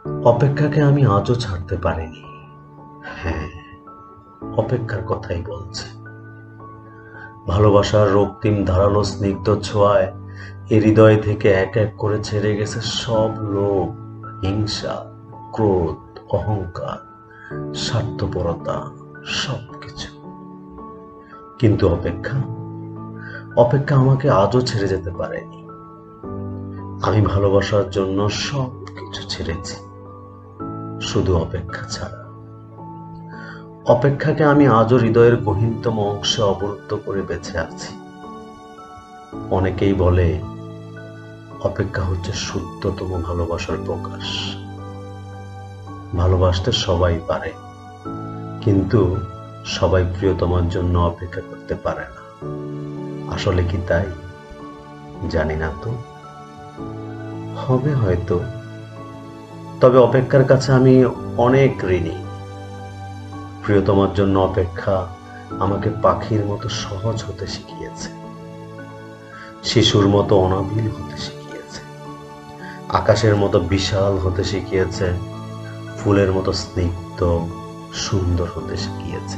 অপেক্ষাকে আমি আজও ছাড়তে পারিনি। হ্যাঁ, অপেক্ষার কথাই বলছি। ভালোবাসার রক্তিম ধারালো স্নিগ্ধ ছোঁয়ায় এ হৃদয় থেকে এক এক করে ছেড়ে গেছে সব লোভ, হিংসা, ক্রোধ, অহংকার, স্বার্থপরতা, সবকিছু। কিন্তু অপেক্ষা অপেক্ষা আমাকে আজও ছেড়ে যেতে পারেনি। আমি ভালোবাসার জন্য সবকিছু ছেড়েছি, শুধু অপেক্ষা ছাড়া। অপেক্ষাকে আমি আজও হৃদয়ের গহীনতম অংশে অবরুদ্ধ করে বেঁচে আছি। অনেকেই বলে অপেক্ষা হচ্ছে শুদ্ধতম ভালোবাসার প্রকাশ। ভালোবাসতে সবাই পারে, কিন্তু সবাই প্রিয়তমার জন্য অপেক্ষা করতে পারে না। আসলে কি তাই? জানি না তো, হবে হয়তো। তবে অপেক্ষার কাছে আমি অনেক ঋণী। প্রিয়তমার জন্য অপেক্ষা আমাকে পাখির মতো সহজ হতে শিখিয়েছে, শিশুর মতো অনাবিল হতে শিখিয়েছে, আকাশের মতো বিশাল হতে শিখিয়েছে, ফুলের মতো স্নিগ্ধ সুন্দর হতে শিখিয়েছে।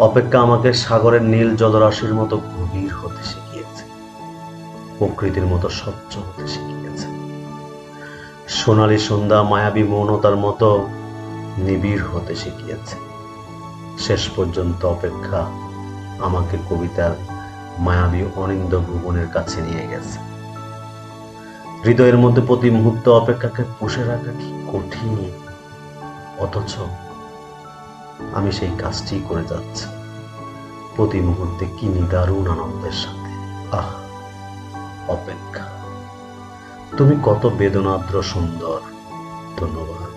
অপেক্ষা আমাকে সাগরের নীল জলরাশির মতো গভীর হতে শিখিয়েছে, প্রকৃতির মতো স্বচ্ছ হতে শিখিয়েছে, সোনালী সন্ধ্যা মায়াবী মৌনতার মতো নিবিড় হতে শিখিয়েছে। শেষ পর্যন্ত অপেক্ষা আমাকে কবিতার মায়াবী অনিন্দ ভুবনের কাছে নিয়ে গেছে। হৃদয়ের মধ্যে প্রতি মুহূর্তে অপেক্ষাকে পুষে রাখা কি কঠিন, অথচ আমি সেই কাজটি করে যাচ্ছি প্রতি মুহূর্তে কি নিদারুণ আনন্দের সাথে। আহ, অপেক্ষা, তুমি কত বেদনাদ্র সুন্দর। ধন্যবাদ।